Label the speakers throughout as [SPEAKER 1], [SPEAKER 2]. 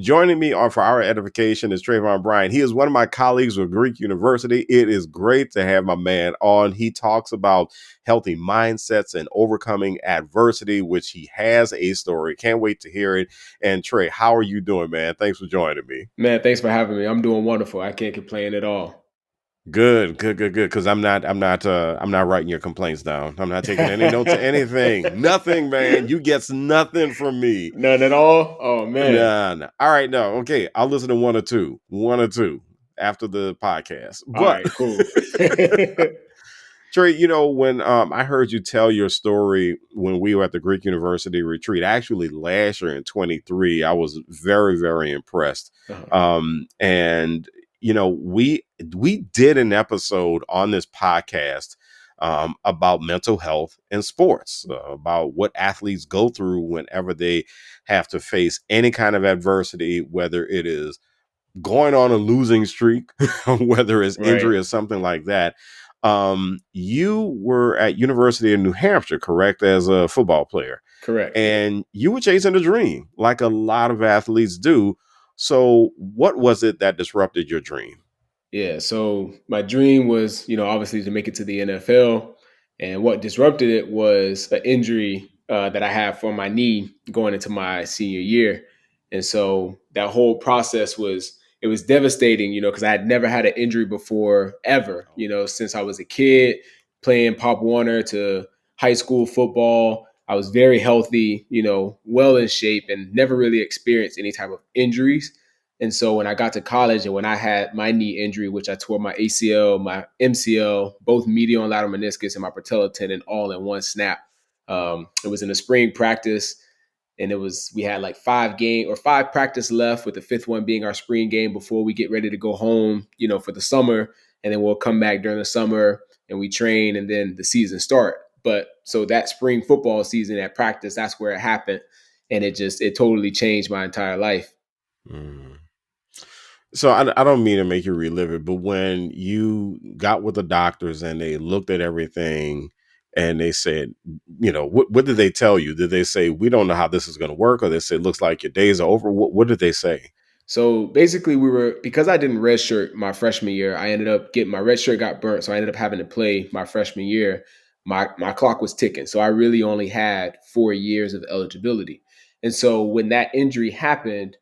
[SPEAKER 1] Joining me for Our Edification is Trevon Bryant. He is one of my colleagues with Greek University. It is great to have my man on. He talks about healthy mindsets and overcoming adversity, which he has a story. Can't wait to hear it. And Trey, how are you doing, man? Thanks for joining me.
[SPEAKER 2] Man, thanks for having me. I'm doing wonderful. I can't complain at all.
[SPEAKER 1] Good. Because I'm not writing your complaints down. I'm not taking any notes of anything. Nothing, man. You gets nothing from me.
[SPEAKER 2] None at all? Oh, man.
[SPEAKER 1] Nah. All right, no. Okay, I'll listen to one or two after the podcast.
[SPEAKER 2] All
[SPEAKER 1] But
[SPEAKER 2] right, cool.
[SPEAKER 1] Trey, when I heard you tell your story when we were at the Greek University retreat, actually last year in 23, I was very, very impressed.
[SPEAKER 2] Uh-huh.
[SPEAKER 1] And we did an episode on this podcast about mental health in sports, about what athletes go through whenever they have to face any kind of adversity, whether it is going on a losing streak, whether it's
[SPEAKER 2] Right.
[SPEAKER 1] injury or something like that. You were at University of New Hampshire, correct, as a football player,
[SPEAKER 2] Correct.
[SPEAKER 1] and you were chasing a dream like a lot of athletes do. So what was it that disrupted your dream?
[SPEAKER 2] Yeah. So my dream was, obviously to make it to the NFL. And what disrupted it was an injury that I had for my knee going into my senior year. And so that whole process it was devastating, because I had never had an injury before ever, since I was a kid playing Pop Warner to high school football. I was very healthy, well in shape and never really experienced any type of injuries. And so when I got to college and when I had my knee injury, which I tore my ACL, my MCL, both medial and lateral meniscus, and my patella tendon all in one snap. It was in a spring practice, and we had like 5 practice left, with the fifth one being our spring game before we get ready to go home, for the summer, and then we'll come back during the summer and we train, and then the season start. But so that spring football season at practice, that's where it happened, and it totally changed my entire life.
[SPEAKER 1] Mm. So I don't mean to make you relive it, but when you got with the doctors and they looked at everything and they said, what did they tell you? Did they say, we don't know how this is going to work? Or they said, looks like your days are over? What did they say?
[SPEAKER 2] So basically, because I didn't redshirt my freshman year, I ended up getting my red shirt got burnt, so I ended up having to play my freshman year. My clock was ticking, so I really only had 4 years of eligibility. And so when that injury happened,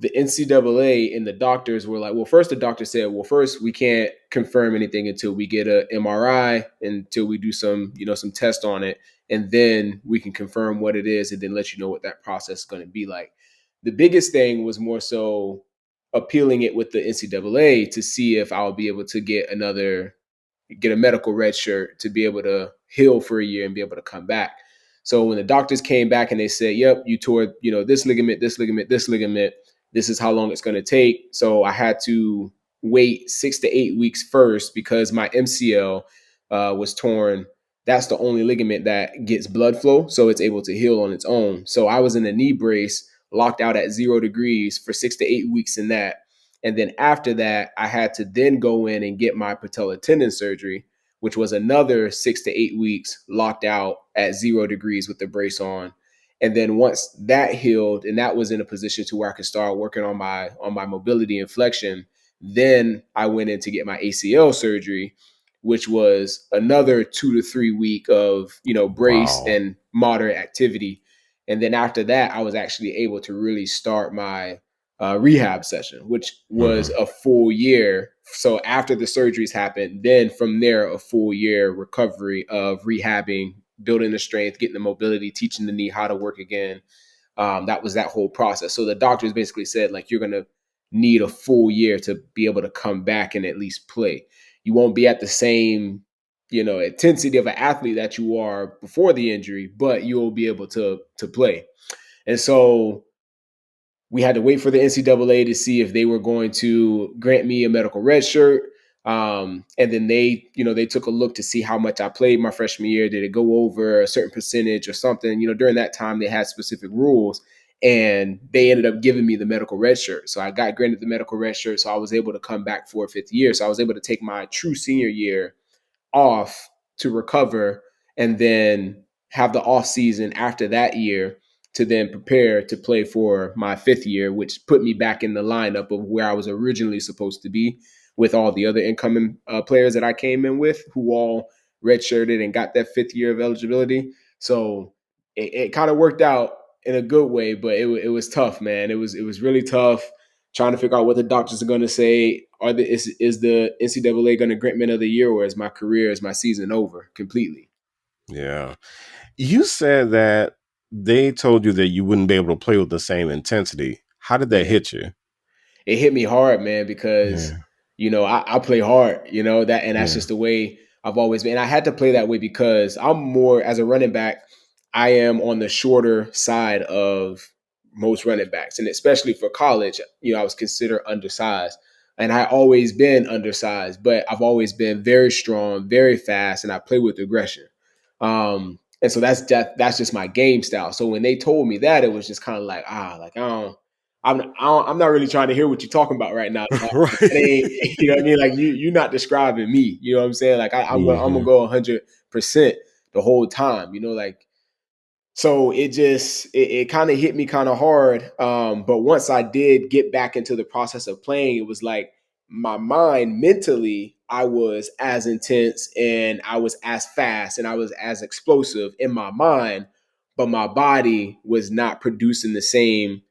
[SPEAKER 2] the NCAA and the doctors were like, well, first the doctor said, well, first we can't confirm anything until we get a MRI, until we do some test on it, and then we can confirm what it is, and then let you know what that process is going to be like. The biggest thing was more so appealing it with the NCAA to see if I'll be able to get a medical red shirt to be able to heal for a year and be able to come back. So when the doctors came back and they said, yep, you tore, this ligament, this ligament, this ligament, this is how long it's going to take. So I had to wait 6 to 8 weeks first because my MCL was torn. That's the only ligament that gets blood flow, so it's able to heal on its own. So I was in a knee brace, locked out at 0 degrees for 6 to 8 weeks in that. And then after that, I had to then go in and get my patella tendon surgery, which was another 6 to 8 weeks locked out at 0 degrees with the brace on. And then once that healed and that was in a position to where I could start working on my mobility and flexion, then I went in to get my ACL surgery, which was another 2 to 3 week of, brace
[SPEAKER 1] Wow.
[SPEAKER 2] and moderate activity. And then after that, I was actually able to really start my rehab session, which was
[SPEAKER 1] Mhm.
[SPEAKER 2] a full year. So after the surgeries happened, then from there, a full year recovery of rehabbing, building the strength, getting the mobility, teaching the knee how to work again. That was that whole process. So the doctors basically said, like, you're going to need a full year to be able to come back and at least play. You won't be at the same, intensity of an athlete that you are before the injury, but you'll be able to play. And so we had to wait for the NCAA to see if they were going to grant me a medical red shirt. And then they took a look to see how much I played my freshman year. Did it go over a certain percentage or something? During that time, they had specific rules, and they ended up giving me the medical red shirt. So I got granted the medical red shirt. So I was able to come back for a fifth year. So I was able to take my true senior year off to recover, and then have the off season after that year to then prepare to play for my 5th year, which put me back in the lineup of where I was originally supposed to be with all the other incoming players that I came in with, who all redshirted and got that 5th year of eligibility. So it kind of worked out in a good way, but it was tough, man. It was really tough trying to figure out what the doctors are going to say. Is the NCAA going to grant me another year, or is my season over completely?
[SPEAKER 1] Yeah. You said that they told you that you wouldn't be able to play with the same intensity. How did that
[SPEAKER 2] Yeah.
[SPEAKER 1] hit you?
[SPEAKER 2] It hit me hard, man, because
[SPEAKER 1] Yeah.
[SPEAKER 2] I play hard, that, and that's
[SPEAKER 1] Yeah.
[SPEAKER 2] just the way I've always been. And I had to play that way because I'm more as a running back. I am on the shorter side of most running backs, and especially for college, I was considered undersized, and I always been undersized, but I've always been very strong, very fast, and I play with aggression. And so that's just my game style. So when they told me that, it was just kind of like like I'm not really trying to hear what you're talking about right now. It ain't,
[SPEAKER 1] Right.
[SPEAKER 2] you know what I mean? Like you're not describing me. You know what I'm saying? Like I'm gonna
[SPEAKER 1] Hmm.
[SPEAKER 2] go 100% the whole time. Like so it kind of hit me kind of hard. But once I did get back into the process of playing, it was like my mind mentally, I was as intense and I was as fast and I was as explosive in my mind, but my body was not producing the same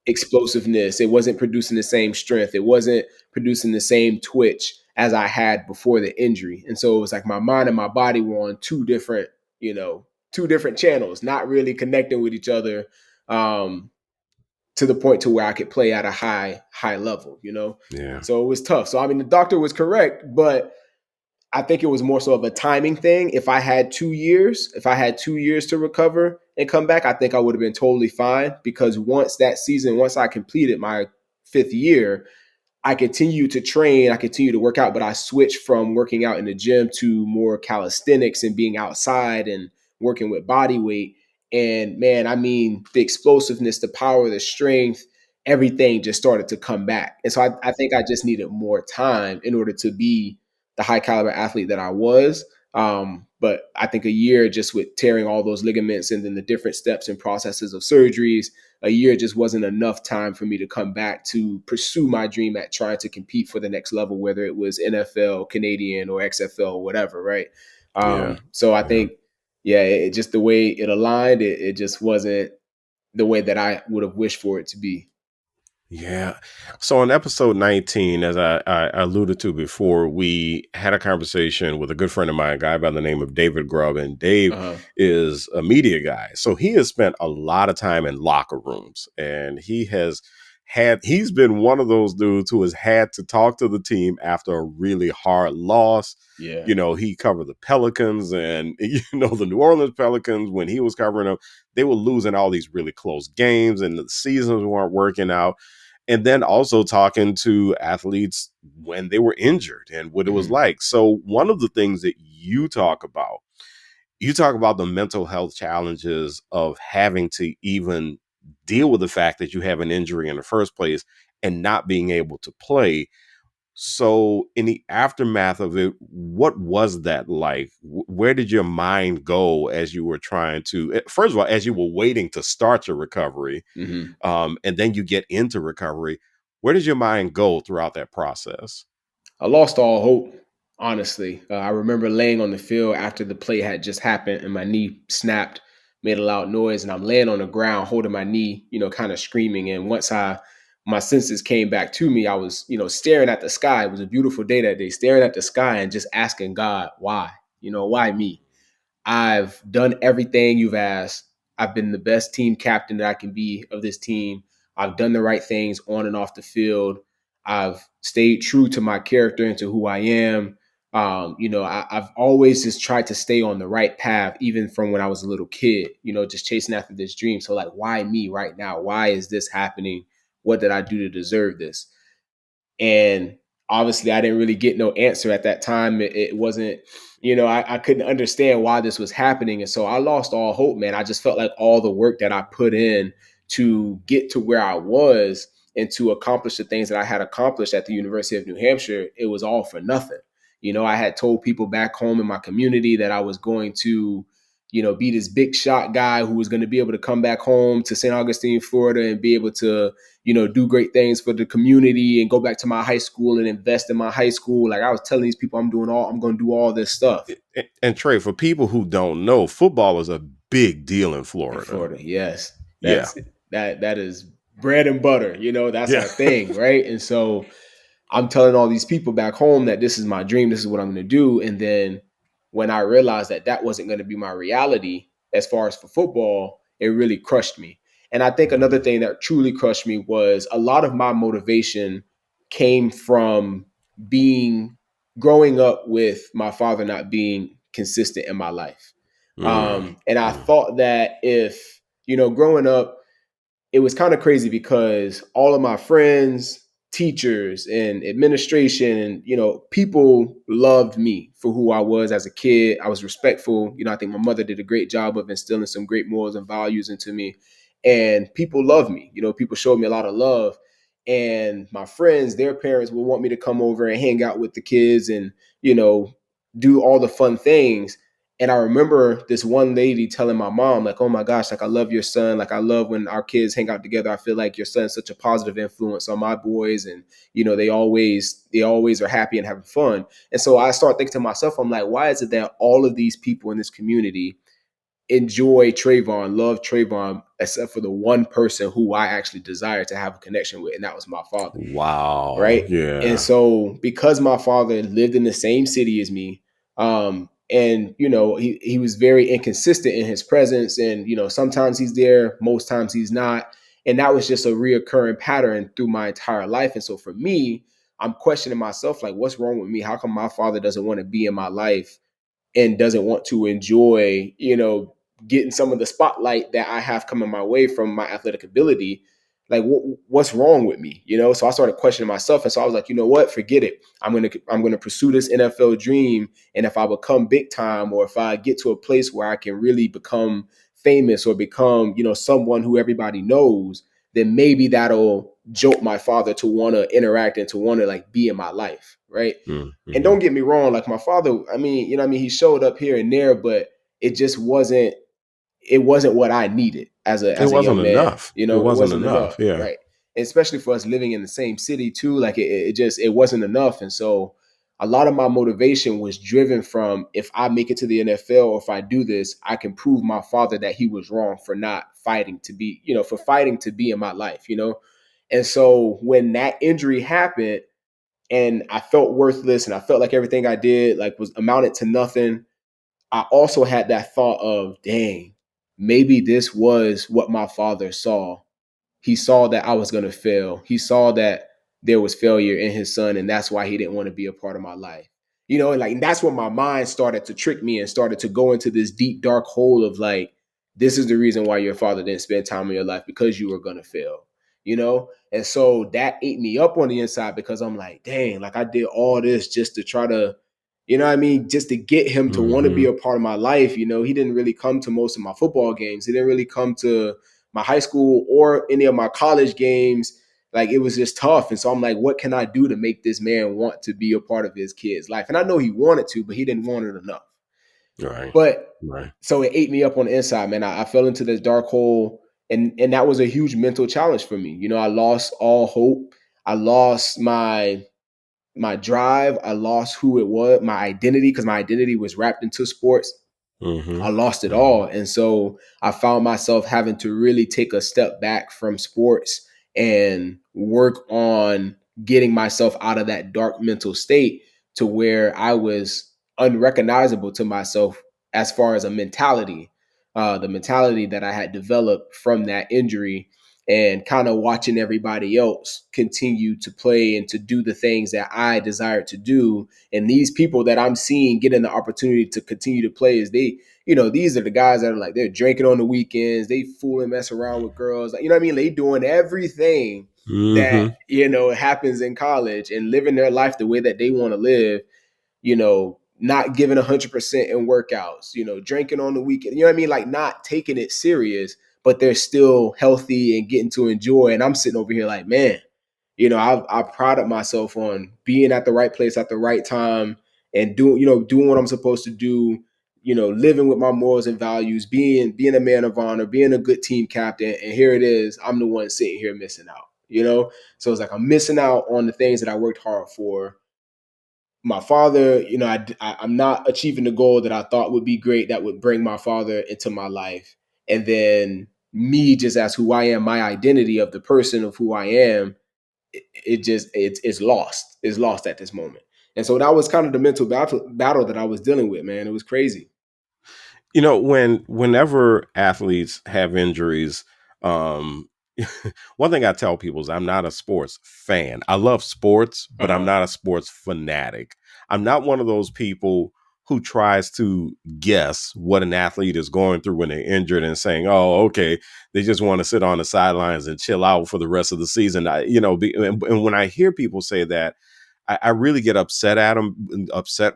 [SPEAKER 2] explosiveness. It wasn't producing the same strength. It wasn't producing the same twitch as I had before the injury. And so it was like my mind and my body were on two different channels, not really connecting with each other um, to the point to where I could play at a high level.
[SPEAKER 1] Yeah.
[SPEAKER 2] So it was tough. So I mean, the doctor was correct, but I think it was more so of a timing thing. If I had 2 years to recover and come back, I think I would have been totally fine because once I completed my 5th year, I continued to train, I continued to work out, but I switched from working out in the gym to more calisthenics and being outside and working with body weight. And man, I mean, the explosiveness, the power, the strength, everything just started to come back. And so I think I just needed more time in order to be the high caliber athlete that I was. But I think a year just with tearing all those ligaments and then the different steps and processes of surgeries, a year just wasn't enough time for me to come back to pursue my dream at trying to compete for the next level, whether it was NFL, Canadian, or XFL, or whatever, right?
[SPEAKER 1] Yeah.
[SPEAKER 2] So I
[SPEAKER 1] Yeah.
[SPEAKER 2] think, yeah, it just the way it aligned, it just wasn't the way that I would have wished for it to be.
[SPEAKER 1] Yeah. So on episode 19, as I alluded to before, we had a conversation with a good friend of mine, a guy by the name of David Grubb. And Dave
[SPEAKER 2] Uh-huh.
[SPEAKER 1] is a media guy. So he has spent a lot of time in locker rooms, and he's been one of those dudes who has had to talk to the team after a really hard loss.
[SPEAKER 2] Yeah.
[SPEAKER 1] He covered the Pelicans and, the New Orleans Pelicans when he was covering them. They were losing all these really close games and the seasons weren't working out, and then also talking to athletes when they were injured and what it was
[SPEAKER 2] Hmm.
[SPEAKER 1] like. So one of the things that you talk about the mental health challenges of having to even deal with the fact that you have an injury in the first place and not being able to play. So in the aftermath of it, what was that like? Where did your mind go as you were trying to, first of all, as you were waiting to start your recovery,
[SPEAKER 2] Hmm.
[SPEAKER 1] and then you get into recovery? Where does your mind go throughout that process?
[SPEAKER 2] I lost all hope, honestly. I remember laying on the field after the play had just happened and my knee snapped, made a loud noise, and I'm laying on the ground holding my knee, kind of screaming. And once my senses came back to me, I was, staring at the sky. It was a beautiful day that day, staring at the sky and just asking God, why? Why me? I've done everything you've asked. I've been the best team captain that I can be of this team. I've done the right things on and off the field. I've stayed true to my character and to who I am. I've always just tried to stay on the right path, even from when I was a little kid, just chasing after this dream. So, like, why me right now? Why is this happening? What did I do to deserve this? And obviously, I didn't really get no answer at that time. It wasn't, I couldn't understand why this was happening. And so I lost all hope, man. I just felt like all the work that I put in to get to where I was and to accomplish the things that I had accomplished at the University of New Hampshire, it was all for nothing. I had told people back home in my community that I was going to be this big shot guy who was going to be able to come back home to St. Augustine, Florida, and be able to, do great things for the community and go back to my high school and invest in my high school. Like I was telling these people, I'm going to do all this stuff.
[SPEAKER 1] And Trey, for people who don't know, football is a big deal in
[SPEAKER 2] In
[SPEAKER 1] Florida.
[SPEAKER 2] Florida, yes,
[SPEAKER 1] Yeah.
[SPEAKER 2] that is bread and butter. That's
[SPEAKER 1] Yeah.
[SPEAKER 2] our thing, right? And so I'm telling all these people back home that this is my dream, this is what I'm going to do. And then when I realized that that wasn't going to be my reality as far as for football, it really crushed me. And I think another thing that truly crushed me was a lot of my motivation came from being growing up with my father not being consistent in my life.
[SPEAKER 1] Mm,
[SPEAKER 2] And I
[SPEAKER 1] mm,
[SPEAKER 2] thought that if, growing up, it was kind of crazy because all of my friends, teachers, and administration, and people loved me for who I was as a kid. I was respectful. I think my mother did a great job of instilling some great morals and values into me, and people loved me. People showed me a lot of love. And my friends, their parents would want me to come over and hang out with the kids and do all the fun things. And I remember this one lady telling my mom, like, oh my gosh, like, I love your son. Like, I love when our kids hang out together. I feel like your son's such a positive influence on my boys. And, they always are happy and having fun. And so I start thinking to myself, I'm like, why is it that all of these people in this community enjoy Trevon, love Trevon, except for the one person who I actually desire to have a connection with? And that was my father.
[SPEAKER 1] wow.
[SPEAKER 2] Right. And
[SPEAKER 1] Yeah.
[SPEAKER 2] so because my father lived in the same city as me, and he was very inconsistent in his presence, and sometimes he's there, most times he's not, and that was just a reoccurring pattern through my entire life. And so for me, I'm questioning myself, like, what's wrong with me? How come my father doesn't want to be in my life and doesn't want to enjoy, getting some of the spotlight that I have coming my way from my athletic ability? Like, what's wrong with me? So I started questioning myself, and so I was like, you know what, forget it. I'm gonna pursue this NFL dream, and if I become big time, or if I get to a place where I can really become famous or become, someone who everybody knows, then maybe that'll jolt my father to want to interact and to want to like be in my life, right? And
[SPEAKER 1] Mm-hmm.
[SPEAKER 2] don't get me wrong, like my father, I mean, he showed up here and there, but it just wasn't what I needed as a
[SPEAKER 1] It
[SPEAKER 2] as a young
[SPEAKER 1] wasn't
[SPEAKER 2] man.
[SPEAKER 1] enough. It
[SPEAKER 2] It
[SPEAKER 1] wasn't
[SPEAKER 2] wasn't
[SPEAKER 1] enough.
[SPEAKER 2] enough,
[SPEAKER 1] Yeah.
[SPEAKER 2] right? And especially for us living in the same city too, like it wasn't enough. And so a lot of my motivation was driven from, if I make it to the NFL or if I do this, I can prove my father that he was wrong for not fighting to be, for fighting to be in my life. And so when that injury happened, and I felt worthless and I felt like everything I did like was amounted to nothing, I also had that thought of, dang, maybe this was what my father saw. He saw that I was going to fail. He saw that there was failure in his son, and that's why he didn't want to be a part of my life. And like, and that's when my mind started to trick me and started to go into this deep, dark hole of like, this is the reason why your father didn't spend time in your life, because you were going to fail. And so that ate me up on the inside, because I'm like, dang, like I did all this just to try to, what I mean, just to get him to want to be
[SPEAKER 1] Mm-hmm.
[SPEAKER 2] a part of my life. He didn't really come to most of my football games. He didn't really come to my high school or any of my college games. Like, it was just tough. And so I'm like, what can I do to make this man want to be a part of his kid's life? And I know he wanted to, but he didn't want it enough.
[SPEAKER 1] Right.
[SPEAKER 2] But
[SPEAKER 1] Right.
[SPEAKER 2] so it ate me up on the inside, man. I fell into this dark hole, and that was a huge mental challenge for me. I lost all hope. I lost my drive. I lost who it was, my identity, because my identity was wrapped into sports.
[SPEAKER 1] Mm-hmm.
[SPEAKER 2] I lost it
[SPEAKER 1] Mm-hmm.
[SPEAKER 2] all. And so I found myself having to really take a step back from sports and work on getting myself out of that dark mental state to where I was unrecognizable to myself as far as a mentality, the mentality that I had developed from that injury, and kind of watching everybody else continue to play and to do the things that I desired to do. And these people that I'm seeing getting the opportunity to continue to play, is these are the guys that are like, they're drinking on the weekends, they fooling, mess around with girls. Like, what I mean? They doing everything that,
[SPEAKER 1] Mm-hmm.
[SPEAKER 2] happens in college, and living their life the way that they want to live, not giving 100% in workouts, drinking on the weekend, what I mean? Like, not taking it serious, but they're still healthy and getting to enjoy. And I'm sitting over here like, man, I prided myself on being at the right place at the right time and doing what I'm supposed to do, living with my morals and values, being a man of honor, being a good team captain, and here it is, I'm the one sitting here missing out. So it's like I'm missing out on the things that I worked hard for. My father, I'm not achieving the goal that I thought would be great, that would bring my father into my life. And then me, just as who I am, my identity of the person of who I am, it's lost. It's lost at this moment. And so that was kind of the mental battle that I was dealing with, man. It was crazy.
[SPEAKER 1] Whenever athletes have injuries, um, one thing I tell people is I'm not a sports fan. I love sports, but I'm
[SPEAKER 2] Uh-huh.
[SPEAKER 1] not a sports fanatic. I'm not one of those people who tries to guess what an athlete is going through when they're injured and saying, "Oh, okay, they just want to sit on the sidelines and chill out for the rest of the season." And when I hear people say that, I really get upset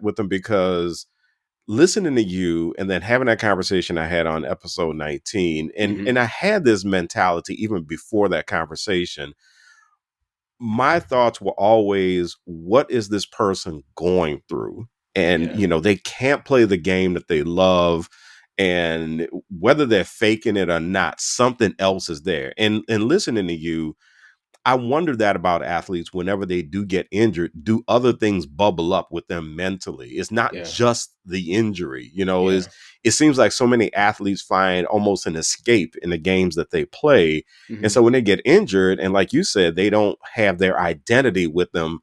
[SPEAKER 1] with them, because listening to you and then having that conversation I had on episode 19, and
[SPEAKER 2] Mm-hmm.
[SPEAKER 1] I had this mentality even before that conversation. My thoughts were always, what is this person going through? And
[SPEAKER 2] Yeah.
[SPEAKER 1] they can't play the game that they love, and whether they're faking it or not, something else is there. And listening to you, I wonder that about athletes. Whenever they do get injured, do other things bubble up with them mentally? It's not
[SPEAKER 2] Yeah.
[SPEAKER 1] just the injury,
[SPEAKER 2] Yeah.
[SPEAKER 1] is it seems like so many athletes find almost an escape in the games that they play. And so
[SPEAKER 2] Mm-hmm.
[SPEAKER 1] when they get injured, and like you said, they don't have their identity with them.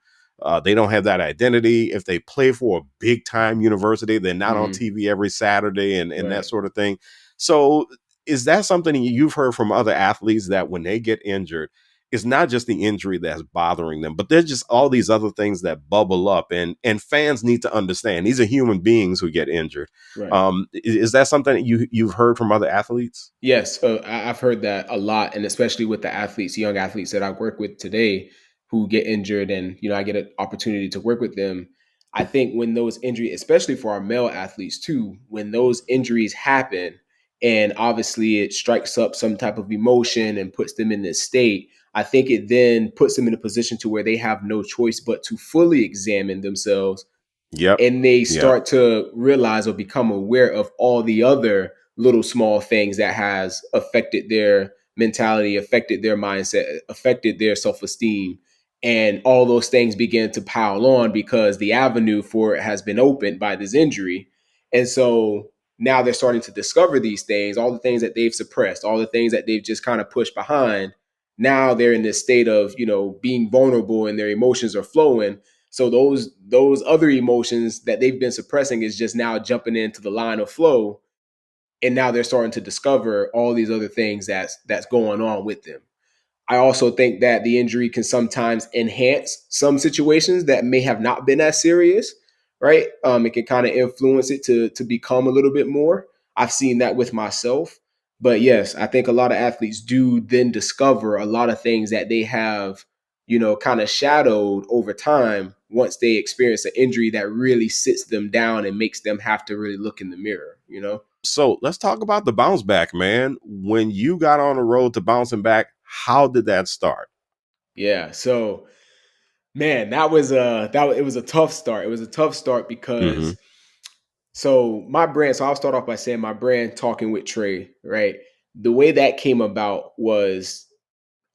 [SPEAKER 1] They don't have that identity. If they play for a big time university, they're not on
[SPEAKER 2] Mm-hmm.
[SPEAKER 1] TV every Saturday, and that
[SPEAKER 2] Right.
[SPEAKER 1] sort of thing. So is that something you've heard from other athletes, that when they get injured, it's not just the injury that's bothering them, but there's just all these other things that bubble up, and fans need to understand these are human beings who get injured.
[SPEAKER 2] Right.
[SPEAKER 1] Is that something that you've heard from other athletes?
[SPEAKER 2] Yes, I've heard that a lot, and especially with the athletes, young athletes that I work with today who get injured, and I get an opportunity to work with them. I think when those injuries, especially for our male athletes too, when those injuries happen, and obviously it strikes up some type of emotion and puts them in this state, I think it then puts them in a position to where they have no choice but to fully examine themselves,
[SPEAKER 1] Yep.
[SPEAKER 2] and they
[SPEAKER 1] Yep.
[SPEAKER 2] start to realize or become aware of all the other little small things that has affected their mentality, affected their mindset, affected their self-esteem, and all those things begin to pile on because the avenue for it has been opened by this injury. And so now they're starting to discover these things, all the things that they've suppressed, all the things that they've just kind of pushed behind. Now they're in this state of being vulnerable, and their emotions are flowing, so those other emotions that they've been suppressing is just now jumping into the line of flow, and now they're starting to discover all these other things that's going on with them. I also think that the injury can sometimes enhance some situations that may have not been as serious, right? It can kind of influence it to become a little bit more. I've seen that with myself. But yes, I think a lot of athletes do then discover a lot of things that they have, kind of shadowed over time once they experience an injury that really sits them down and makes them have to really look in the mirror.
[SPEAKER 1] So let's talk about the bounce back, man. When you got on the road to bouncing back, how did that start?
[SPEAKER 2] Yeah. So man, it was a tough start. It was a tough start
[SPEAKER 1] Hmm.
[SPEAKER 2] because so I'll start off by saying my brand talking with Trey, right? The way that came about was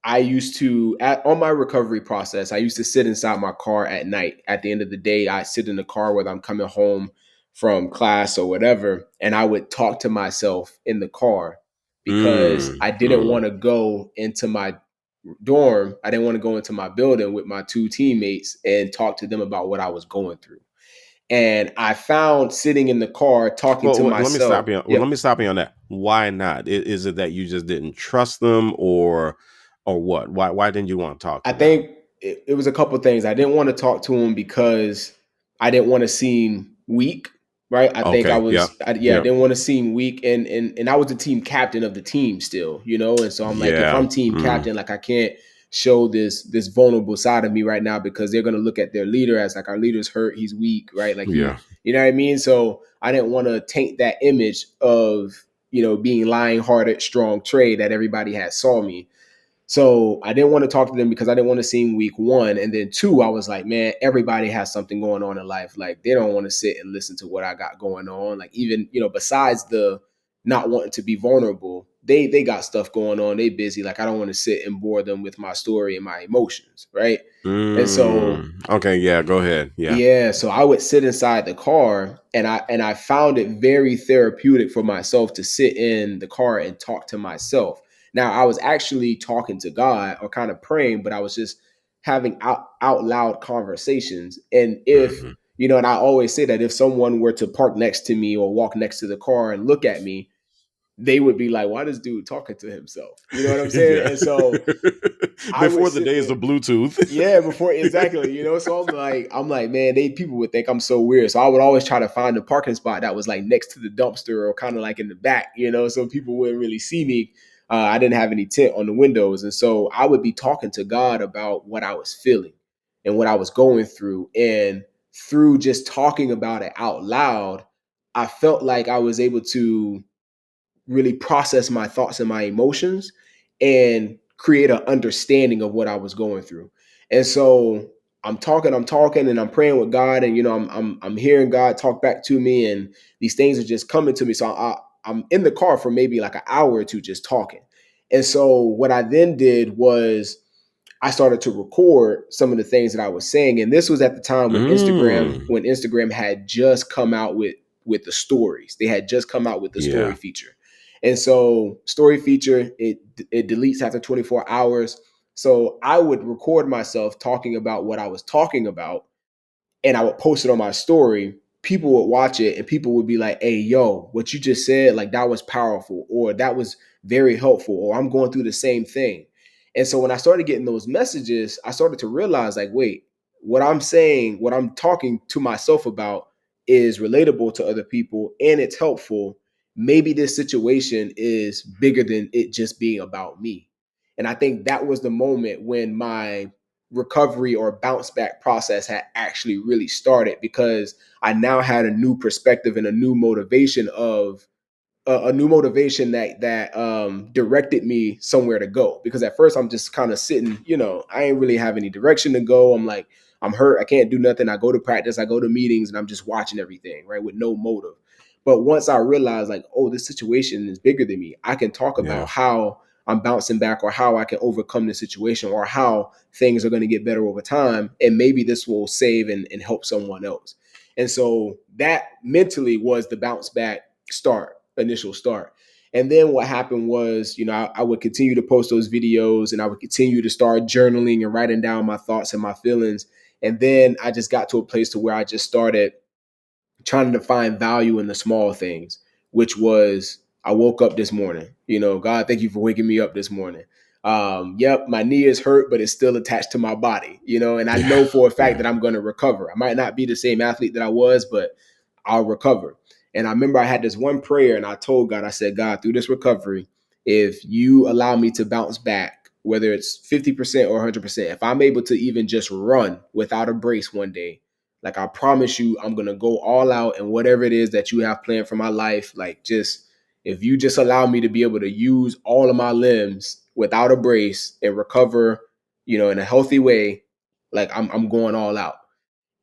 [SPEAKER 2] I used to on my recovery process, I used to sit inside my car at night. At the end of the day, I sit in the car whether I'm coming home from class or whatever, and I would talk to myself in the car because I didn't
[SPEAKER 1] Mm.
[SPEAKER 2] want to go into my dorm. I didn't want to go into my building with my two teammates and talk to them about what I was going through. And I found sitting in the car talking to
[SPEAKER 1] Let me
[SPEAKER 2] myself.
[SPEAKER 1] stop you. Well,
[SPEAKER 2] Yep.
[SPEAKER 1] let me stop you on that. Why not? Is it that you just didn't trust them, or what? Why didn't you want to talk
[SPEAKER 2] I
[SPEAKER 1] to them?
[SPEAKER 2] think it was a couple things. I didn't want to talk to him because I didn't want to seem weak, right? I think
[SPEAKER 1] Okay. Yep.
[SPEAKER 2] I
[SPEAKER 1] Yep.
[SPEAKER 2] didn't want to seem weak, and I was the team captain of the team still. And so I'm like, if
[SPEAKER 1] Yeah.
[SPEAKER 2] I'm team
[SPEAKER 1] Mm.
[SPEAKER 2] captain, like I can't show this vulnerable side of me right now because they're gonna look at their leader as like our leader's hurt, he's weak, right? Like
[SPEAKER 1] Yeah.
[SPEAKER 2] you know what I mean? So I didn't want to taint that image of being lion-hearted, strong Trey that everybody had saw me. So I didn't want to talk to them because I didn't want to seem weak, one. And then two, I was like, man, everybody has something going on in life. Like, they don't want to sit and listen to what I got going on. Like, even, besides the not wanting to be vulnerable, they got stuff going on. They busy. Like, I don't want to sit and bore them with my story and my emotions. Right. And so
[SPEAKER 1] Okay, yeah, go ahead. Yeah.
[SPEAKER 2] yeah, so I would sit inside the car, and I found it very therapeutic for myself to sit in the car and talk to myself. Now, I was actually talking to God or kind of praying, but I was just having out loud conversations. And if,
[SPEAKER 1] Mhm.
[SPEAKER 2] and I always say that if someone were to park next to me or walk next to the car and look at me, they would be like, "Why this dude talking to himself?" You know what I'm saying?
[SPEAKER 1] Yeah.
[SPEAKER 2] And so I would
[SPEAKER 1] Before the
[SPEAKER 2] sit
[SPEAKER 1] days
[SPEAKER 2] there.
[SPEAKER 1] of Bluetooth.
[SPEAKER 2] Yeah, before exactly, so I'm like, man, people would think I'm so weird. So I would always try to find a parking spot that was like next to the dumpster or kind of like in the back, so people wouldn't really see me. I didn't have any tint on the windows, and so I would be talking to God about what I was feeling and what I was going through, and through just talking about it out loud, I felt like I was able to really process my thoughts and my emotions and create an understanding of what I was going through. And so I'm talking, and I'm praying with God, and I'm hearing God talk back to me, and these things are just coming to me. So I'm in the car for maybe like an hour or two just talking. And so what I then did was I started to record some of the things that I was saying, and this was at the time when Instagram
[SPEAKER 1] Mm.
[SPEAKER 2] when Instagram had just come out with the stories. They had just come out with the story
[SPEAKER 1] Yeah.
[SPEAKER 2] feature, and so story feature it deletes after 24 hours. So I would record myself talking about what I was talking about, and I would post it on my story. People would watch it, and people would be like, "Hey, yo, what you just said, like, that was powerful, or that was very helpful, or I'm going through the same thing." And so when I started getting those messages, I started to realize, like, wait, what I'm saying, what I'm talking to myself about is relatable to other people and it's helpful. Maybe this situation is bigger than it just being about me. And I think that was the moment when my recovery or bounce back process had actually really started, because I now had a new perspective and a new motivation that directed me somewhere to go. Because at first I'm just kind of sitting, I ain't really have any direction to go. I'm like, I'm hurt, I can't do nothing. I go to practice, I go to meetings, and I'm just watching everything, right, with no motive. But once I realized, like, oh, this situation is bigger than me, I can talk
[SPEAKER 1] Yeah.
[SPEAKER 2] about how I'm bouncing back, or how I can overcome the situation, or how things are going to get better over time, and maybe this will save and help someone else. And so that mentally was the bounce back initial start. And then what happened was, I would continue to post those videos, and I would continue to start journaling and writing down my thoughts and my feelings. And then I just got to a place to where I just started trying to find value in the small things, which was, I woke up this morning. God, thank you for waking me up this morning. Yep, my knee is hurt, but it's still attached to my body, and I
[SPEAKER 1] Yeah.
[SPEAKER 2] know for a fact
[SPEAKER 1] Yeah.
[SPEAKER 2] that I'm going to recover. I might not be the same athlete that I was, but I'll recover. And I remember I had this one prayer, and I told God, I said, God, through this recovery, if you allow me to bounce back, whether it's 50% or 100%, if I'm able to even just run without a brace one day, like, I promise you, I'm going to go all out, and whatever it is that you have planned for my life, like, just, if you just allow me to be able to use all of my limbs without a brace and recover, in a healthy way, like, I'm going all out.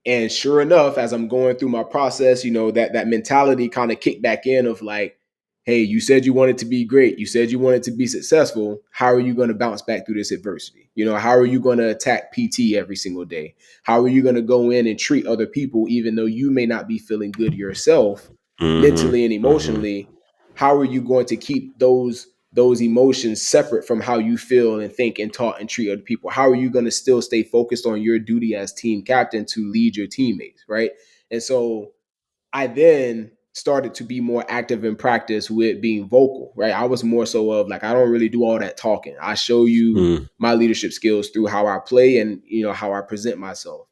[SPEAKER 2] And sure enough, as I'm going through my process, that mentality kind of kicked back in of like, hey, you said you wanted to be great. You said you wanted to be successful. How are you going to bounce back through this adversity? How are you going to attack PT every single day? How are you going to go in and treat other people, even though you may not be feeling good yourself,
[SPEAKER 1] Mhm.
[SPEAKER 2] mentally and
[SPEAKER 1] Mhm.
[SPEAKER 2] emotionally? How are you going to keep those emotions separate from how you feel and think and talk and treat other people? How are you going to still stay focused on your duty as team captain to lead your teammates, right? And so I then started to be more active in practice with being vocal, right? I was more so of like, I don't really do all that talking. I show you
[SPEAKER 1] Mm.
[SPEAKER 2] my leadership skills through how I play and, how I present myself.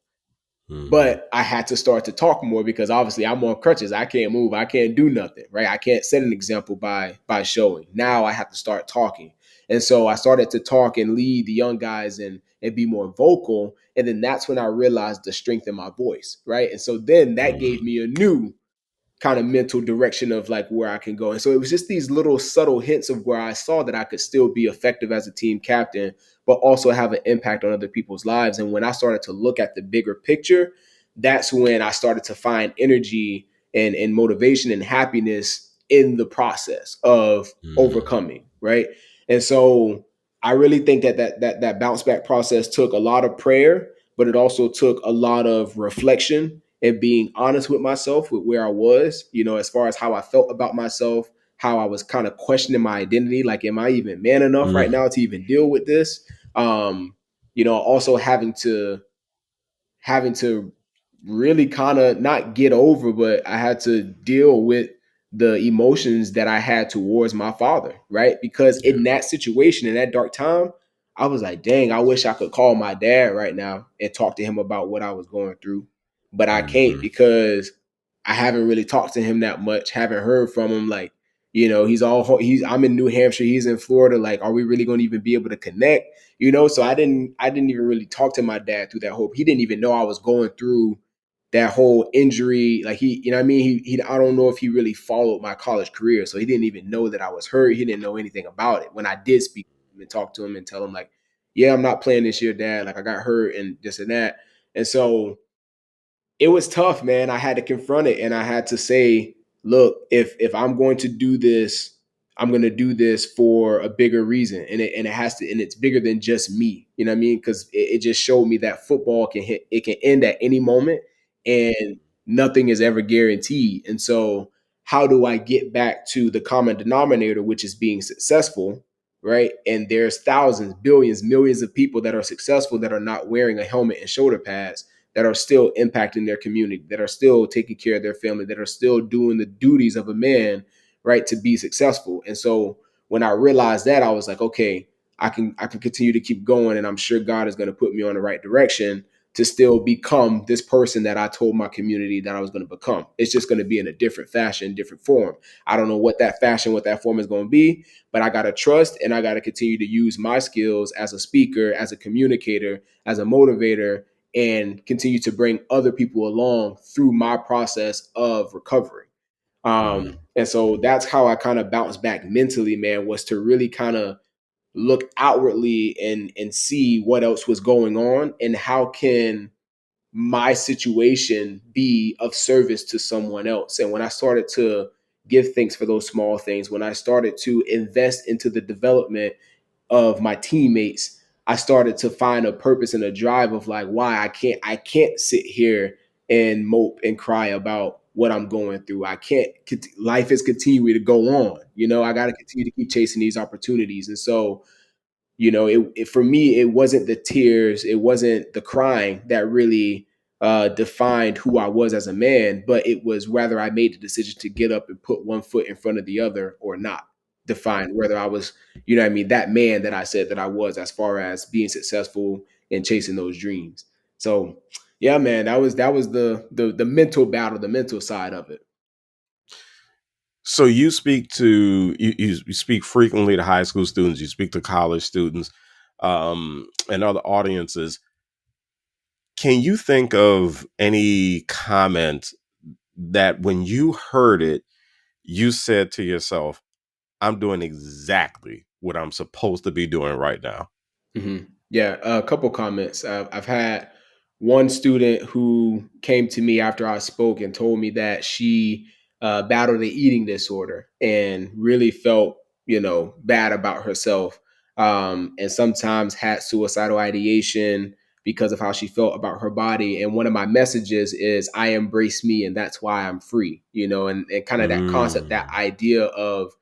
[SPEAKER 1] Mhm.
[SPEAKER 2] But I had to start to talk more, because obviously I'm on crutches. I can't move. I can't do nothing, right? I can't set an example by showing. Now I have to start talking. And so I started to talk and lead the young guys and be more vocal. And then that's when I realized the strength in my voice, right? And so then that gave
[SPEAKER 1] Mhm.
[SPEAKER 2] me a new kind of mental direction of like where I can go. And so it was just these little subtle hints of where I saw that I could still be effective as a team captain, but also have an impact on other people's lives. And when I started to look at the bigger picture, that's when I started to find energy and motivation and happiness in the process of
[SPEAKER 1] Mm,
[SPEAKER 2] overcoming, right? And so I really think that bounce back process took a lot of prayer, but it also took a lot of reflection and being honest with myself with where I was, as far as how I felt about myself, how I was kind of questioning my identity, like am I even man enough right
[SPEAKER 1] mm,
[SPEAKER 2] now to even deal with this? Also having to really kind of not get over, but I had to deal with the emotions that I had towards my father, right? Because
[SPEAKER 1] yeah.
[SPEAKER 2] in that situation, in that dark time, I was like, dang, I wish I could call my dad right now and talk to him about what I was going through. But I can't
[SPEAKER 1] Mhm.
[SPEAKER 2] because I haven't really talked to him that much, haven't heard from him. Like, I'm in New Hampshire, he's in Florida. Like, are we really going to even be able to connect? So I didn't even really talk to my dad through that whole. He didn't even know I was going through that whole injury. Like, he, you know what I mean? He I don't know if he really followed my college career, so he didn't even know that I was hurt. He didn't know anything about it. When I did speak to him and talk to him and tell him like, yeah, I'm not playing this year, dad. Like, I got hurt and this and that. And so it was tough, man. I had to confront it and I had to say, look, if I'm going to do this, I'm going to do this for a bigger reason. And it has to, and it's bigger than just me. You know what I mean? Because it just showed me that football it can end at any moment and nothing is ever guaranteed. And so how do I get back to the common denominator, which is being successful? Right. And there's thousands, billions, millions of people that are successful that are not wearing a helmet and shoulder pads, that are still impacting their community, that are still taking care of their family, that are still doing the duties of a man, right, to be successful. And so when I realized that, I was like, okay, I can continue to keep going, and I'm sure God is going to put me on the right direction to still become this person that I told my community that I was going to become. It's just going to be in a different fashion, different form. I don't know what that fashion, what that form is going to be, but I got to trust and I got to continue to use my skills as a speaker, as a communicator, as a motivator, and continue to bring other people along through my process of recovery.
[SPEAKER 1] Mm.
[SPEAKER 2] And so that's how I kind of bounced back mentally, man, was to really kind of look outwardly and see what else was going on and how can my situation be of service to someone else. And when I started to give thanks for those small things, when I started to invest into the development of my teammates, I started to find a purpose and a drive of like why I can't sit here and mope and cry about what I'm going through. I can't. Life is continuing to go on. I got to continue to keep chasing these opportunities. And so for me, it wasn't the tears, it wasn't the crying that really defined who I was as a man, but it was whether I made the decision to get up and put one foot in front of the other or not, define whether I was, what I mean, that man that I said that I was, as far as being successful and chasing those dreams. So yeah, man, that was the mental battle, the mental side of it.
[SPEAKER 1] So you speak to you speak frequently to high school students, you speak to college students, and other audiences. Can you think of any comment that when you heard it, you said to yourself, I'm doing exactly what I'm supposed to be doing right now?
[SPEAKER 2] Yeah, a couple comments. I've had one student who came to me after I spoke and told me that she battled an eating disorder and really felt, bad about herself, and sometimes had suicidal ideation because of how she felt about her body. And one of my messages is, I embrace me, and that's why I'm free. And kind of that concept, that
[SPEAKER 1] Mm,
[SPEAKER 2] idea of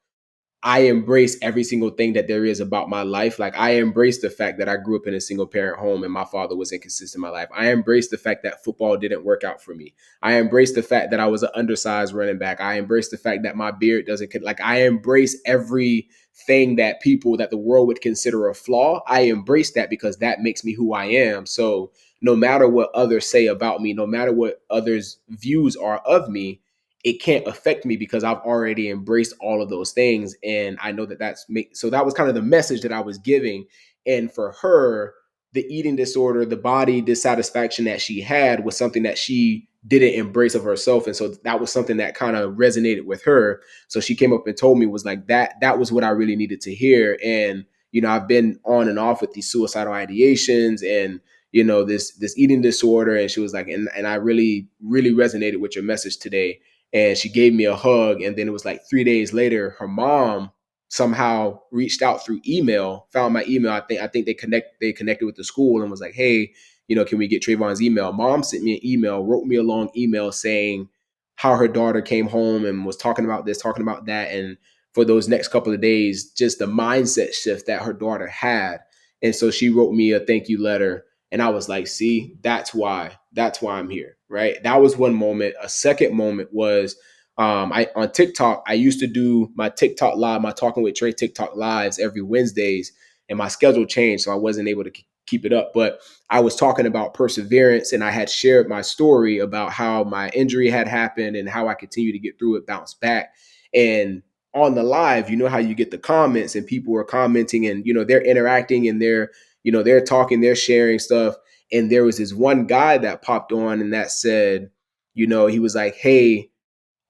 [SPEAKER 2] I embrace every single thing that there is about my life. Like, I embrace the fact that I grew up in a single parent home and my father was inconsistent in my life. I embrace the fact that football didn't work out for me. I embrace the fact that I was an undersized running back. I embrace the fact that my beard doesn't like, I embrace everything that the world would consider a flaw. I embrace that because that makes me who I am. So no matter what others say about me, no matter what others' views are of me, it can't affect me because I've already embraced all of those things. And I know that so that was kind of the message that I was giving. And for her, the eating disorder, the body dissatisfaction that she had was something that she didn't embrace of herself. And so that was something that kind of resonated with her. So she came up and told me, was like, that was what I really needed to hear. And, I've been on and off with these suicidal ideations and, this eating disorder. And she was like, and I really, really resonated with your message today. And she gave me a hug. And then it was like 3 days later, her mom somehow reached out through email, found my email. I think they connected with the school and was like, hey, can we get Trevon's email? Mom sent me an email, wrote me a long email saying how her daughter came home and was talking about this, talking about that. And for those next couple of days, just the mindset shift that her daughter had. And so she wrote me a thank you letter. And I was like, see, that's why I'm here. Right. That was one moment. A second moment was I on TikTok, I used to do my TikTok live, my Talking with Trey TikTok lives every Wednesdays, and my schedule changed, so I wasn't able to keep it up. But I was talking about perseverance, and I had shared my story about how my injury had happened and how I continue to get through it, bounce back. And on the live, how you get the comments, and people are commenting, and they're interacting, and they're talking, they're sharing stuff. And there was this one guy that popped on, and that said, he was like, hey,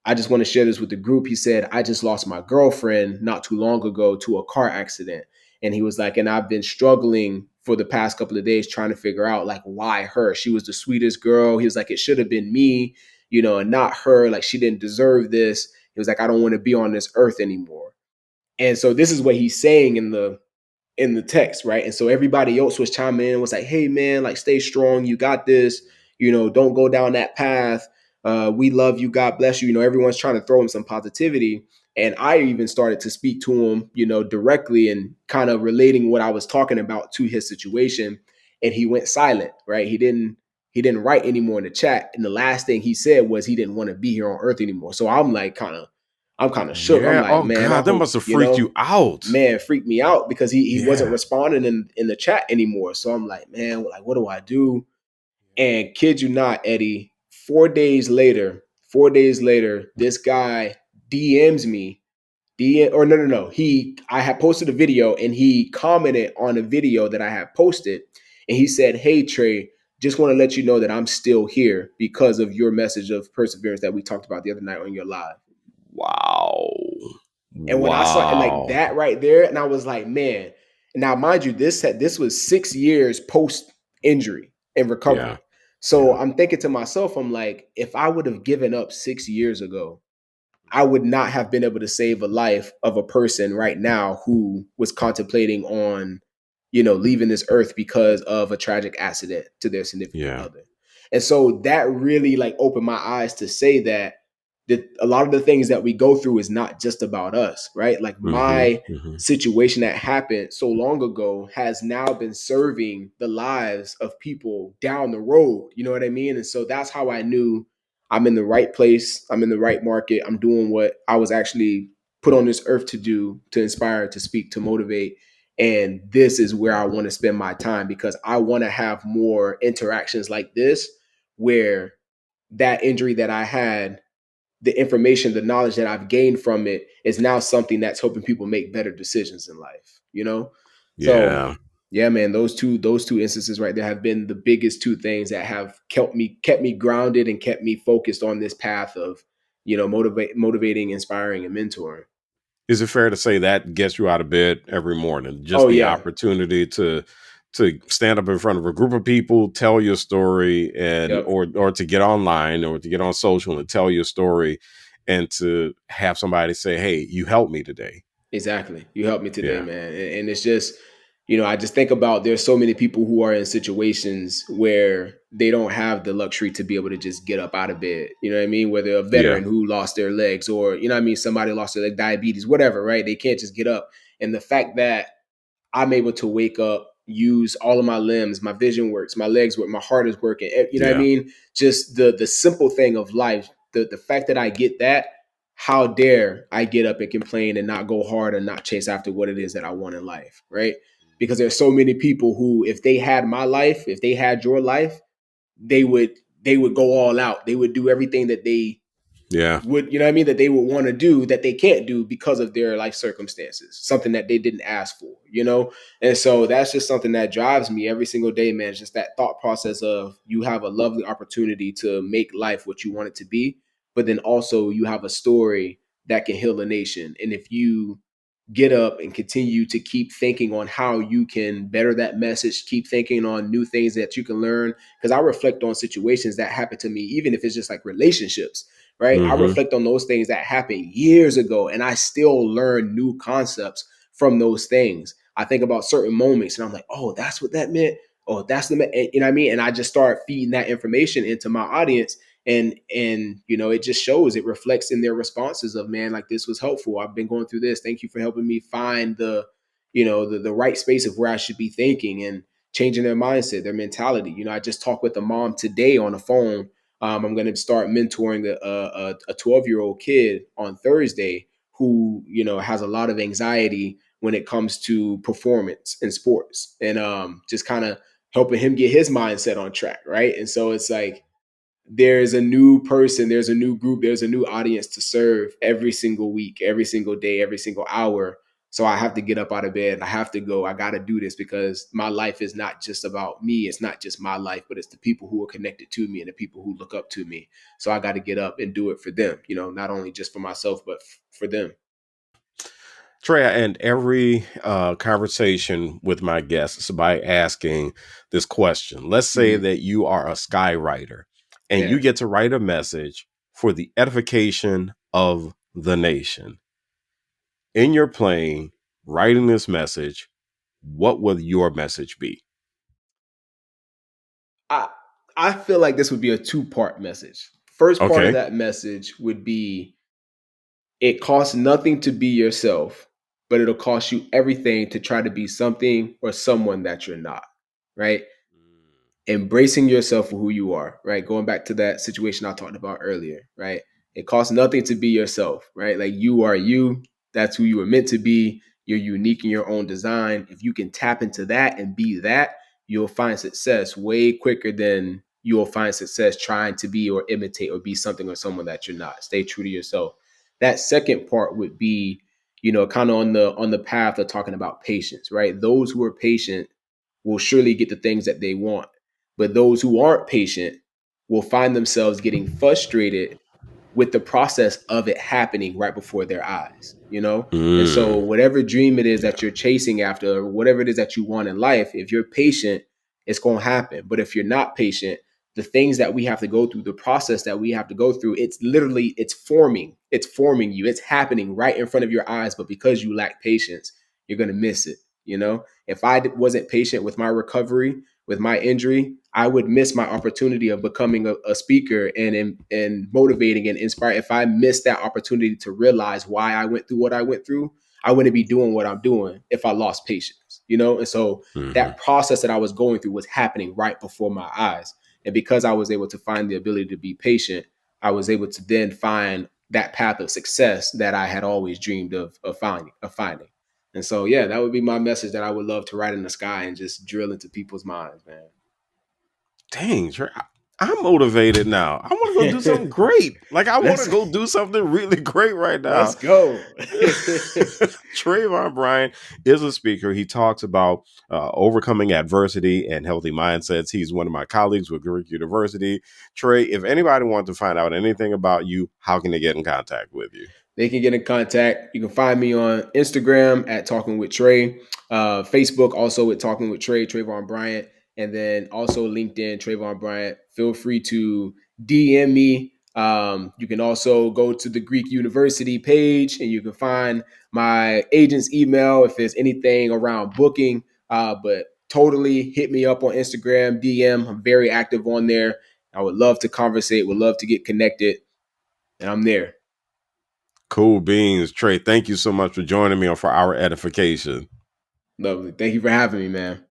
[SPEAKER 2] I just want to share this with the group. He said, I just lost my girlfriend not too long ago to a car accident. And he was like, and I've been struggling for the past couple of days trying to figure out like why her. She was the sweetest girl. He was like, it should have been me, and not her. Like she didn't deserve this. He was like, I don't want to be on this earth anymore. And so this is what he's saying in the text, right? And so everybody else was chiming in, was like, hey man, like stay strong, you got this, don't go down that path. We love you, God bless you. Everyone's trying to throw him some positivity. And I even started to speak to him, directly and kind of relating what I was talking about to his situation. And he went silent, right? He didn't write anymore in the chat. And the last thing he said was he didn't want to be here on earth anymore. So I'm kind of shook. I'm
[SPEAKER 1] Yeah.
[SPEAKER 2] like,
[SPEAKER 1] Oh
[SPEAKER 2] man, I
[SPEAKER 1] God, that
[SPEAKER 2] hope,
[SPEAKER 1] must have freaked you out.
[SPEAKER 2] man, freaked me out because he wasn't
[SPEAKER 1] Yeah.
[SPEAKER 2] responding in the chat anymore. So I'm like, man, like what do I do? And kid you not, Eddie, 4 days later, this guy DMs me. Or no. I had posted a video and he commented on a video that I had posted. And he said, hey Trey, just want to let you know that I'm still here because of your message of perseverance that we talked about the other night on your live.
[SPEAKER 1] Wow.
[SPEAKER 2] And when I saw it like
[SPEAKER 1] Wow.
[SPEAKER 2] that right there, and I was like, man, now mind you, this was 6 years post injury and
[SPEAKER 1] Yeah.
[SPEAKER 2] recovery. So
[SPEAKER 1] Yeah.
[SPEAKER 2] I'm thinking to myself, I'm like, if I would have given up 6 years ago, I would not have been able to save a life of a person right now who was contemplating on, leaving this earth because of a tragic accident to their significant
[SPEAKER 1] Yeah.
[SPEAKER 2] other. And so that really like opened my eyes to say that a lot of the things that we go through is not just about us, right? Like
[SPEAKER 1] Hmm.
[SPEAKER 2] my
[SPEAKER 1] Hmm.
[SPEAKER 2] situation that happened so long ago has now been serving the lives of people down the road. You know what I mean? And so that's how I knew I'm in the right place. I'm in the right market. I'm doing what I was actually put on this earth to do, to inspire, to speak, to motivate. And this is where I want to spend my time because I want to have more interactions like this where that injury that I had, the information, the knowledge that I've gained from it is now something that's helping people make better decisions in life. So
[SPEAKER 1] Yeah.
[SPEAKER 2] yeah, man, those two instances right there have been the biggest two things that have kept me grounded and kept me focused on this path of, motivating, inspiring, and mentoring.
[SPEAKER 1] Is it fair to say that gets you out of bed every morning? Just
[SPEAKER 2] Oh
[SPEAKER 1] the
[SPEAKER 2] yeah.
[SPEAKER 1] opportunity to stand up in front of a group of people, tell your story, and
[SPEAKER 2] Yep.
[SPEAKER 1] or to get online or to get on social and tell your story, and to have somebody say, "Hey, you helped me today."
[SPEAKER 2] Exactly. You helped me today,
[SPEAKER 1] Yeah.
[SPEAKER 2] man. And it's just, I just think about there's so many people who are in situations where they don't have the luxury to be able to just get up out of bed. You know what I mean? Whether a
[SPEAKER 1] Yeah.
[SPEAKER 2] veteran who lost their legs or, somebody lost their leg, diabetes, whatever, right? They can't just get up. And the fact that I'm able to wake up, use all of my limbs, my vision works, my legs work, my heart is working. You know what I
[SPEAKER 1] Yeah.
[SPEAKER 2] mean? Just the simple thing of life, the fact that I get that, how dare I get up and complain and not go hard and not chase after what it is that I want in life, right? Because there's so many people who, if they had my life, if they had your life, they would they would go all out. They would do everything that they
[SPEAKER 1] Yeah.
[SPEAKER 2] would, you know what I mean, that they would want to do that they can't do because of their life circumstances, something that they didn't ask for, you know? And so that's just something that drives me every single day, man. It's just that thought process of you have a lovely opportunity to make life what you want it to be, but then also you have a story that can heal a nation. And if you get up and continue to keep thinking on how you can better that message, keep thinking on new things that you can learn. Because I reflect on situations that happen to me, even if it's just like relationships, right? I
[SPEAKER 1] Hmm.
[SPEAKER 2] reflect on those things that happened years ago, and I still learn new concepts from those things. I think about certain moments and I'm like, oh, that's what that meant. Oh, that's you know what I mean? And I just start feeding that information into my audience, and you know, it just shows, it reflects in their responses of, man, like, this was helpful, I've been going through this, thank you for helping me find the, you know, the right space of where I should be thinking, and changing their mindset, their mentality. You know, I just talked with a mom today on the phone. I'm going to start mentoring a 12-year-old kid on Thursday who, you know, has a lot of anxiety when it comes to performance in sports, and just kind of helping him get his mindset on track, right? And so it's like, there's a new person, there's a new group, there's a new audience to serve every single week, every single day, every single hour. So I have to get up out of bed. I have to go. I got to do this because my life is not just about me. It's not just my life, but it's the people who are connected to me and the people who look up to me. So I got to get up and do it for them, you know, not only just for myself, but for them.
[SPEAKER 1] Trey, I end every conversation with my guests by asking this question. Let's say
[SPEAKER 2] Hmm.
[SPEAKER 1] that you are a skywriter and you
[SPEAKER 2] Yeah.
[SPEAKER 1] get to write a message for the edification of the nation. In your plane, writing this message, what would your message be?
[SPEAKER 2] I I feel like this would be a two-part message. First part of
[SPEAKER 1] Okay.
[SPEAKER 2] that message would be, it costs nothing to be yourself, but it'll cost you everything to try to be something or someone that you're not, right? Embracing yourself for who you are, right? Going back to that situation I talked about earlier, right? It costs nothing to be yourself, right? Like, you are you. That's who you were meant to be. You're unique in your own design. If you can tap into that and be that, you'll find success way quicker than you'll find success trying to be or imitate or be something or someone that you're not. Stay true to yourself. That second part would be, you know, kind of on the path of talking about patience, right? Those who are patient will surely get the things that they want. But those who aren't patient will find themselves getting frustrated with the process of it happening right before their eyes, you know? And so,
[SPEAKER 1] Mm,
[SPEAKER 2] whatever dream it is
[SPEAKER 1] yeah.
[SPEAKER 2] that you're chasing after, or whatever it is that you want in life, if you're patient, it's going to happen. But if you're not patient, the things that we have to go through, the process that we have to go through, it's literally, it's forming you, it's happening right in front of your eyes. But because you lack patience, you're going to miss it, you know? If I wasn't patient with my recovery, with my injury, I would miss my opportunity of becoming a speaker and motivating and inspiring. If I missed that opportunity to realize why I went through what I went through, I wouldn't be doing what I'm doing if I lost patience, you know? And so
[SPEAKER 1] Hmm.
[SPEAKER 2] that process that I was going through was happening right before my eyes. And because I was able to find the ability to be patient, I was able to then find that path of success that I had always dreamed of finding. And so, yeah, that would be my message that I would love to write in the sky and just drill into people's minds,
[SPEAKER 1] Dang, Trey, I'm motivated now. I want to go do something
[SPEAKER 2] man.
[SPEAKER 1] great. Like, I want to
[SPEAKER 2] Let's
[SPEAKER 1] go do something really great right
[SPEAKER 2] let's
[SPEAKER 1] now.
[SPEAKER 2] go.
[SPEAKER 1] Trayvon Bryant is a speaker. He talks about overcoming adversity and healthy mindsets. He's one of my colleagues with Grubb University. Trey, if anybody wants to find out anything about you, how can they get in contact with you?
[SPEAKER 2] They can get in contact. You can find me on Instagram at Talking with Trey, Facebook also with Talking with Trey, Trevon Bryant, and then also LinkedIn, Trevon Bryant. Feel free to DM me. You can also go to the Greek University page and you can find my agent's email if there's anything around booking. But totally hit me up on Instagram, DM. I'm very active on there. I would love to conversate, would love to get connected, and I'm there.
[SPEAKER 1] Cool beans. Trey, thank you so much for joining me on For Our Edification.
[SPEAKER 2] Lovely. Thank you for having me, man.